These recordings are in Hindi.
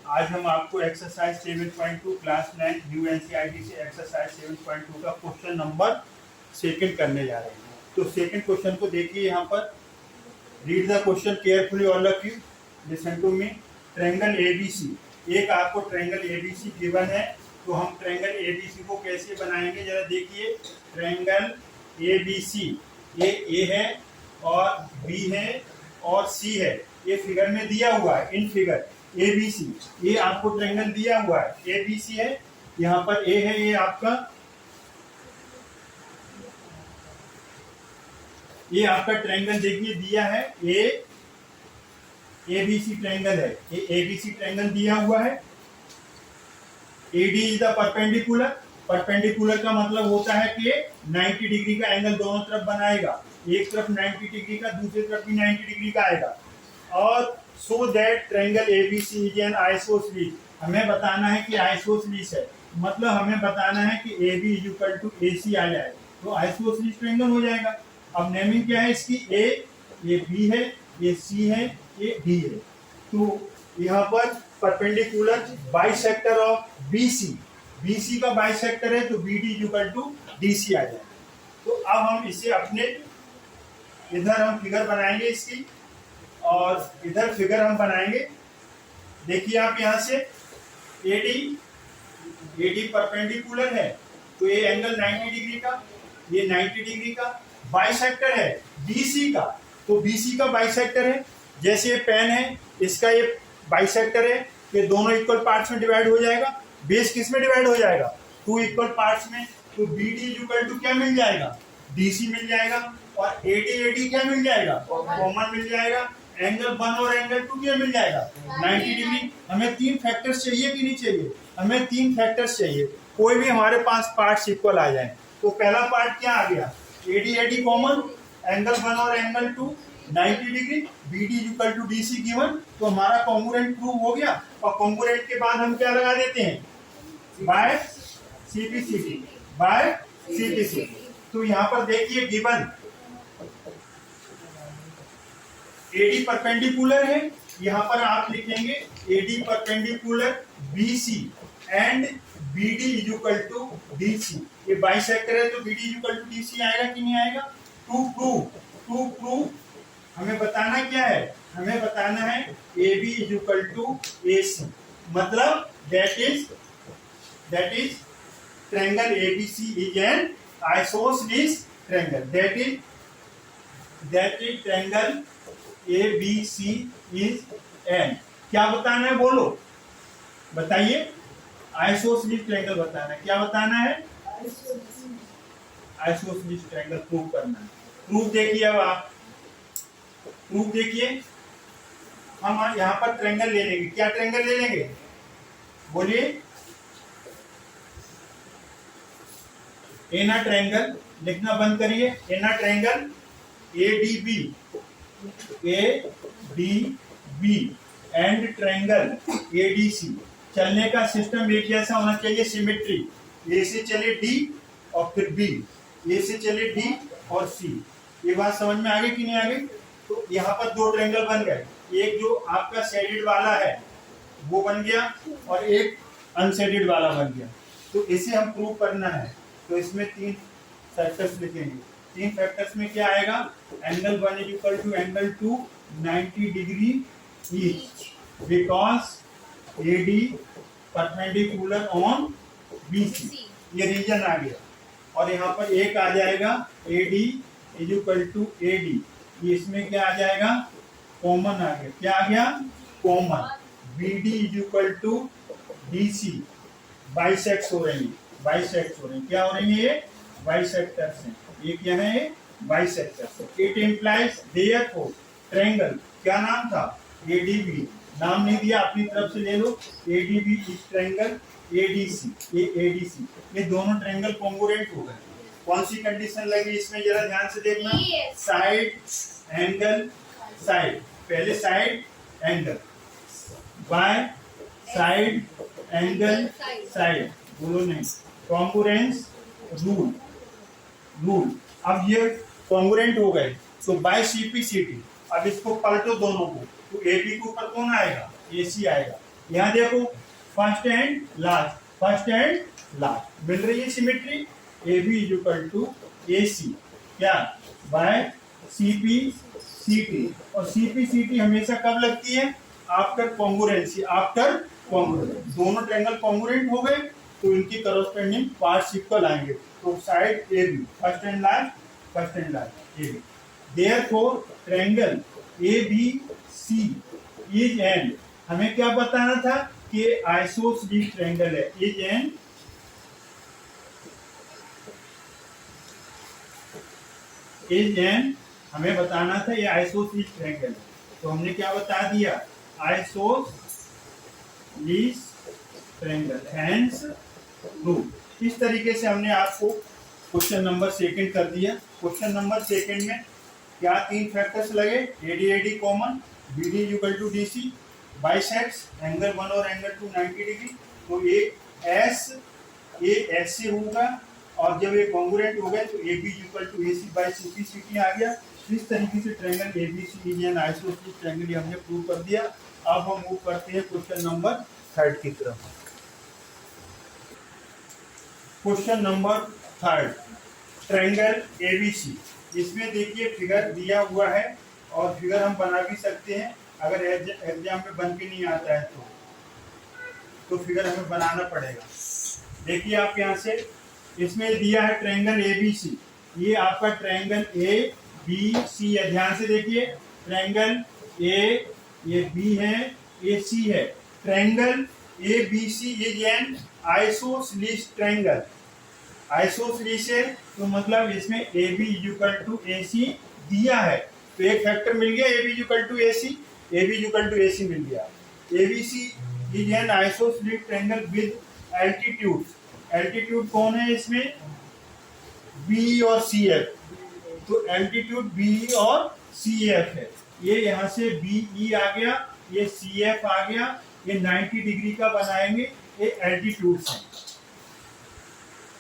आज हम आपको एक्सरसाइज 7.2 क्लास 9 न्यू एनसीईआरटी से एक्सरसाइज 7.2 का क्वेश्चन नंबर सेकंड करने जा रहे हैं। तो सेकंड क्वेश्चन को देखिए, यहाँ पर read the question carefully all of you, listen to me. Triangle ABC, एक आपको ट्रायंगल एबीसी गिवन है, तो हम ट्रायंगल एबीसी को कैसे बनाएंगे जरा देखिए। ट्रायंगल एबीसी, ये ए है और बी है और सी है, ये फिगर में दिया हुआ है। इन फिगर एबीसी, ये आपको ट्रायंगल दिया हुआ है, एबीसी है, यहाँ पर ए है, ये आपका ट्रायंगल देखिए दिया है, ए एबीसी ट्रायंगल है, ये एबीसी ट्रायंगल दिया हुआ है। AD is the perpendicular, perpendicular का मतलब होता है कि 90 डिग्री का एंगल दोनों तरफ बनाएगा, एक तरफ 90 डिग्री का, दूसरी तरफ भी 90 डिग्री का आएगा। और so that triangle ABC is an isosceles, हमें बताना है कि आइसोसेलेस है, मतलब हमें बताना है कि AB is equal to AC आ जाए तो आइसोसेलेस ट्रायंगल हो जाएगा। अब नेमिंग क्या है इसकी, ये B है, ये C है, ये D है। तो यहाँ पर परपेंडिकुलर बाइसेक्टर ऑफ BC का बाइसेक्टर है, तो BD is equal to DC आ जाए। तो अब हम इसे अपने इधर हम फिगर बनाएंगे इसकी, और इधर फिगर हम बनाएंगे। देखिए आप यहाँ से AD परपेंडिकुलर है, तो ये एंगल 90 डिग्री का, ये 90 डिग्री का बाइसेक्टर है BC का, तो BC का बाइसेक्टर है। जैसे ये पेन है, इसका ये बाइसेक्टर है, ये दोनों इक्वल पार्ट्स में डिवाइड हो जाएगा। बेस किस में डिवाइड हो जाएगा, 2 इक्वल पार्ट्स में, तो BD इक्वल टू क्या मिल जाएगा, DC मिल जाएगा, और AD क्या मिल जाएगा, कॉमन मिल जाएगा। एंगल 1 और एंगल 2 क्या मिल जाएगा, 90 डिग्री। हमें 3 फैक्टर्स चाहिए कि नहीं चाहिए, हमें 3 फैक्टर्स चाहिए, कोई भी हमारे पास पार्ट्स इक्वल आ जाए। तो पहला पार्ट क्या आ गया, AD कॉमन, एंगल 1 और angle 2 90 degree, BD equal to DC given, तो हमारा कॉन्ग्रुएंट प्रूव हो गया। और कॉन्ग्रुएंट के बाद हम क्या लगा देते हैं, बाय CPCD। तो यहाँ पर देखिए गिवन AD परपेंडिकुलर है, यहाँ पर आप लिखेंगे AD perpendicular BC and BD is equal to DC। ये बाइसेक्टर है, तो BD इक्वल टू DC आएगा कि नहीं आएगा। टू प्रूव हमें बताना क्या है, हमें बताना है AB is equal to AC, मतलब that is triangle ABC is an isosceles triangle, that is triangle ABC is an, क्या बताना है बोलो, बताइए। आइसोसेलेस ट्रायंगल बताना है, क्या बताना है, आइसोसेलेस ट्रायंगल प्रूव करना है। प्रूफ देखिए, अब आप प्रूफ देखिए, हम यहाँ पर ट्रायंगल ले लेंगे, क्या ट्रायंगल ले लेंगे बोलिए, एना ट्रायंगल, लिखना बंद करिए, एना triangle ADB and triangle ADC। चलने का सिस्टम एक जैसा होना चाहिए, सिमेट्री, A से चले D और फिर B, A से चले D और C। ये बात समझ में आ गई कि नहीं आ गई। तो यहाँ पर 2 ट्रायंगल बन गए, एक जो आपका शेडेड वाला है वो बन गया, और एक अनशेडेड वाला बन गया। तो इसे हम प्रूव करना है, तो इसमें 3 फैक्टर्स लिखेंगे। 3 फैक्टर्स में क्या आएगा, angle 1 is equal to angle 2 90 degree each, because AD perpendicular on BC, ये रीजन आ गया। और यहाँ पर एक आ जाएगा AD is equal to AD, ये इसमें क्या आ जाएगा, कॉमन आ गया, क्या आ गया, common. BD is equal to DC, bisects हो रही है, क्या हो रही है, ये बाइसेक्टर्स हैं, ये क्या है, ये bisectors. It implies therefore triangle, क्या नाम था, ADB, नाम नहीं दिया, अपनी तरफ से ले लो, ADB इज ट्रायंगल ADC, ये ADC, ये दोनों ट्रायंगल कॉन्ग्रुएंट हो गए। कौन सी कंडीशन लगी इसमें जरा ध्यान से देखना, साइड एंगल साइड, पहले side angle, by side angle side, बोलो नहीं, कॉन्ग्रुएंस रूल। अब ये कॉन्ग्रुएंट हो गए, तो बाय CPCD, अब इसको पलटो दोनों को, तो AB के ऊपर कौन आएगा, AC आएगा, यहाँ देखो फर्स्ट एंड लास्ट मिल रही है symmetry. A B is equal to A C क्या by C P C T, और सी पी सी टी हमेशा कब लगती है? After congruency. दोनों ट्रायंगल कॉन्ग्रुएंट हो गए तो इनकी करस्पॉन्डिंग पार्ट्स इक्वल आएंगे। तो side A B first and last A B, therefore triangle A B C is an, हमें क्या बताना था कि आइसोसेलेस ट्रायंगल है। इज एन हमें बताना था ये आइसोसेलेस ट्रायंगल है, तो हमने क्या बता दिया? Isosceles triangle, hence prove. इस तरीके से हमने आपको क्वेश्चन नंबर सेकंड कर दिया। क्वेश्चन नंबर सेकंड में क्या तीन फैक्टर्स लगे? AD common, BD equal to DC, bisects angle 1 और एंगल 2 90 डिग्री। तो ए एस से होगा, और जब ये कॉन्ग्रुएंट हो गए तो A B equal to A C by C P C T आ गया। इस तरीके से triangle A B C is an isosceles triangle हमने प्रूव कर दिया। अब हम मूव करते हैं क्वेश्चन नंबर थर्ड की तरफ। Question number third, triangle A B C. इसमें देखिए फिगर दिया हुआ है, और फिगर हम बना भी सकते हैं अगर एग्जाम में बन के नहीं आता है तो फिगर हमें बनाना पड़ेगा। देखिए आप यहाँ से, इसमें दिया है ट्रायंगल ए बी सी। ये आपका ट्रायंगल ए बी सी है, ध्यान से देखिए। ट्रायंगल ये बी है, ए सी है। Triangle A B C is an isosceles triangle. Isosceles है तो मतलब इसमें A B equal to A C दिया है, तो एक फैक्टर मिल गया A B equal to A C, मिल गया। A B C is an isosceles triangle with altitude कौन है इसमें? बी और सी एफ। तो एल्टीट्यूड बी और सी एफ है। ये यहाँ से बी ई आ गया, ये सी एफ आ गया, ये 90 डिग्री का बनाएंगे। ये एल्टीट्यूड्स हैं,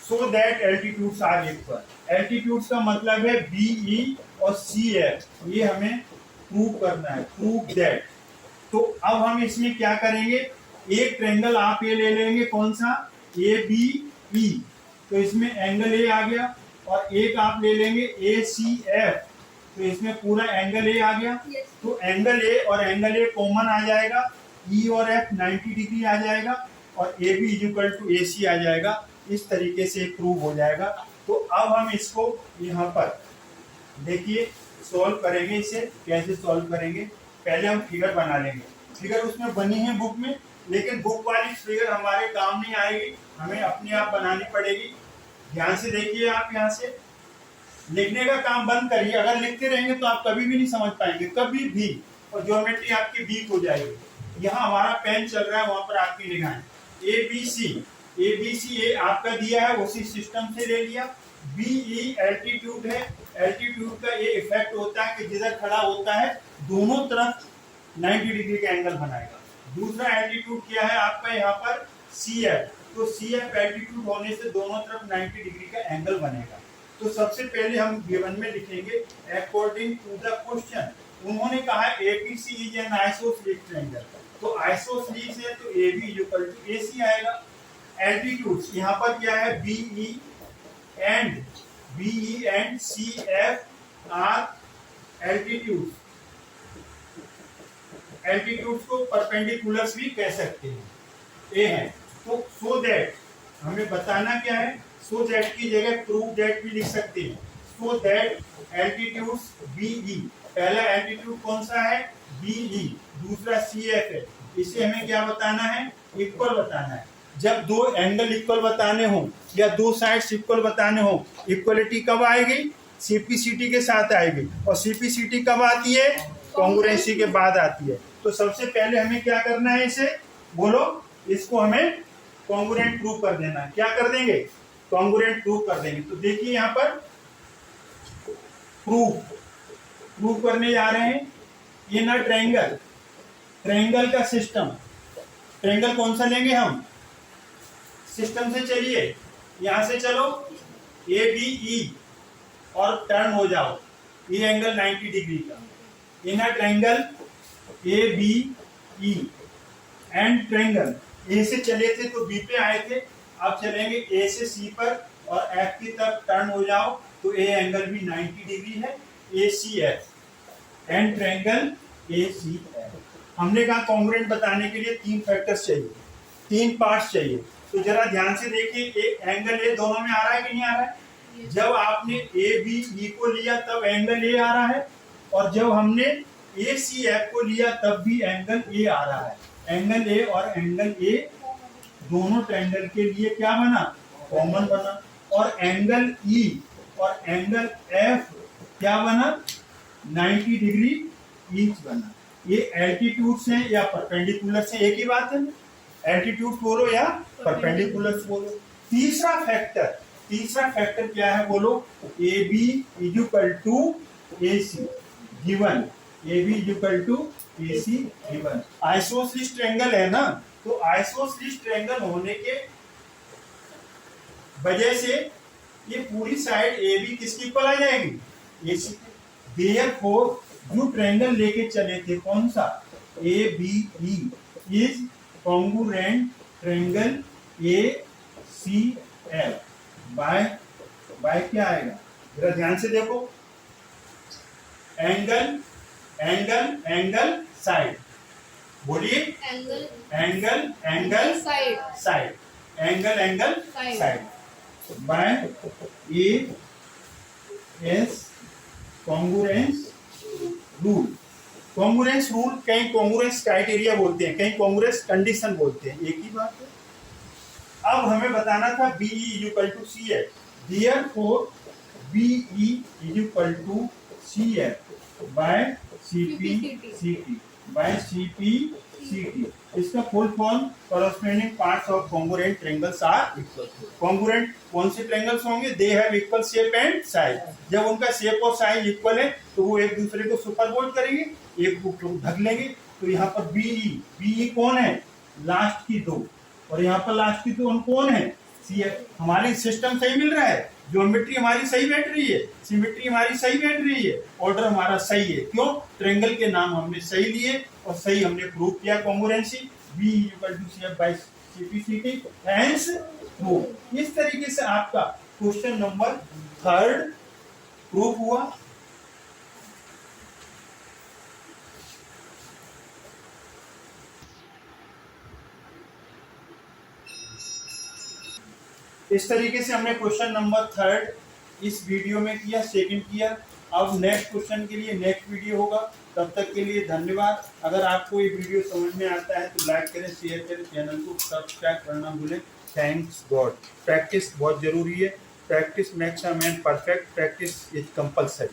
so that altitudes are equal. Altitudes का मतलब है बी ई और सी एफ, ये हमें प्रूव करना है, प्रूव दैट। तो अब हम इसमें क्या करेंगे? एक ट्रायंगल आप ये ले लेंगे, कौन सा? ए बी ई, तो इसमें एंगल ए आ गया, और एक आप ले लेंगे ए सी एफ, तो इसमें पूरा एंगल ए आ गया। तो एंगल ए और एंगल ए कॉमन आ जाएगा, ई और एफ 90 डिग्री आ जाएगा, और ए बी इक्वल टू ए सी आ जाएगा। इस तरीके से प्रूव हो जाएगा। तो अब हम इसको यहाँ पर देखिए सॉल्व करेंगे। इसे कैसे सॉल्व करेंगे? पहले हम फिगर बना लेंगे। फिगर उसमें बनी है बुक में, लेकिन बुक वाली फिगर हमारे काम नहीं आएगी, हमें अपने आप बनानी पड़ेगी। ध्यान से देखिए, आप यहाँ से लिखने का काम बंद करिए। अगर लिखते रहेंगे तो आप कभी भी नहीं समझ पाएंगे, कभी भी, और ज्योमेट्री आपकी वीक हो जाएगी। यहाँ हमारा पेन चल रहा है, वहां पर आपकी निगाहें। ए बी सी ए आपका दिया है, उसी सिस्टम से ले लिया। बी ई एल्टीट्यूड है, एल्टीट्यूड का ये इफेक्ट होता है कि जिधर खड़ा होता है दोनों तरफ 90 डिग्री का एंगल बनाएगा। दूसरा एल्टीट्यूड क्या है आपका यहाँ पर? C F. तो सी एफ एल्टीट्यूड होने से दोनों तरफ 90 डिग्री का एंगल बनेगा। तो सबसे पहले हम गिवन में लिखेंगे अकॉर्डिंग टू द क्वेश्चन। उन्होंने कहा ABC is an isosceles triangle, तो आइसोसेलेस है तो A B equal to A C आएगा। एल्टीट्यूड्स यहाँ पर क्या है? B E and C F are altitude. Altitudes को परपेंडिकुलर्स भी कह सकते हैं, ए है। तो सो दैट हमें बताना क्या है? सो दैट की जगह प्रूव दैट भी लिख सकते हैं। So that altitudes B E, पहला एल्टीट्यूड कौन सा है? बी ई, दूसरा सी एफ है। इसे हमें क्या बताना है? इक्वल बताना है। जब दो एंगल इक्वल बताने हो या दो साइड्स इक्वल बताने हो, इक्वलिटी कब आएगी? सीपीसीटी के साथ आएगी। और सीपीसीटी कब आती है? कॉन्ग्रुएंसी के बाद आती है। तो सबसे पहले हमें क्या करना है? इसे बोलो, इसको हमें कॉन्ग्रुएंट प्रूव कर देना है। क्या कर देंगे? कॉन्ग्रुएंट प्रूव कर देंगे। तो देखिए यहाँ पर प्रूव करने जा रहे हैं। ये ना ट्रायंगल का सिस्टम, ट्रायंगल कौन सा लेंगे हम? सिस्टम से चलिए, यहां से चलो ए बी ई और टर्न हो जाओ, ये एंगल 90 डिग्री का। ये ना triangle A B E, and triangle A से चले थे तो बी पे आए थे, अब चलेंगे ए से सी पर और एफ की तरफ टर्न हो जाओ तो ए एंगल भी 90 डिग्री है, A C F and triangle A C F. हमने कहा कॉन्ग्रुएंट बताने के लिए 3 फैक्टर्स चाहिए, 3 पार्ट्स चाहिए। तो जरा ध्यान से देखिए, एक एंगल ए दोनों में आ रहा है कि नहीं आ रहा है? जब आपने ए बी ई को लिया तब एंगल ए आ रहा है, और जब हमने ए सी एफ को लिया तब भी एंगल ए आ रहा है। एंगल ए और एंगल ए दोनों ट्रायंगल के लिए क्या बना? कॉमन बना। और एंगल ई और एंगल एफ क्या बना? 90 डिग्री ईच बना। ये एल्टीट्यूड्स हैं या परपेंडिकुलर से एक ही बात है, एल्टीट्यूड बोलो या परपेंडिकुलर बोलो। तीसरा फैक्टर क्या है बोलो? A B is equal to A C given, A B is equal to A C given. Isosceles triangle है ना, तो आइसोसेलेस ट्रायंगल होने के वजह से ये पूरी साइड ए बी किसकी इक्वल आ जाएगी? ए सी। देयरफॉर जो ट्रायंगल लेके चले थे कौन सा? A B E is congruent triangle A C F by क्या आएगा? जरा ध्यान से देखो, एंगल एंगल एंगल साइड, बोलिए angle side, angle angle side by A S congruence rule. Congruence rule कहीं कॉन्ग्रुएंस क्राइटेरिया बोलते हैं, कहीं कॉन्ग्रुएंस कंडीशन बोलते हैं, एक ही बात है। अब हमें बताना था B E is equal to C F, therefore B E is equal to C F by C P C T by C P C T. इसका full form corresponding parts of congruent triangles are equal. Congruent कौन से ट्रायंगल्स होंगे? They have equal shape and size. जब उनका शेप और साइज इक्वल है तो वो एक दूसरे को सुपरपोज करेंगे, एक को ढक लेंगे। तो यहाँ पर बी कौन है? लास्ट की दो, और यहाँ पर लास्ट की दो कौन है? C F. हमारी सिस्टम सही मिल रहा है, ज्योमेट्री हमारी सही बैठ रही है, सिमेट्री हमारी सही बैठ रही है, ऑर्डर हमारा सही है। क्यों? ट्रायंगल के नाम हमने सही लिए और सही हमने प्रूव किया congruency. B equal to C F by C P C T, hence prove. इस तरीके से आपका क्वेश्चन नंबर 3 प्रूव हुआ। इस तरीके से हमने क्वेश्चन नंबर 3 इस वीडियो में किया, सेकंड किया। अब नेक्स्ट क्वेश्चन के लिए नेक्स्ट वीडियो होगा। तब तक के लिए धन्यवाद। अगर आपको ये वीडियो समझ में आता है तो लाइक करें, शेयर करें, चैनल को सब्सक्राइब करना भूलें। Thanks God. प्रैक्टिस बहुत जरूरी है। Practice makes a man perfect. Practice is compulsory.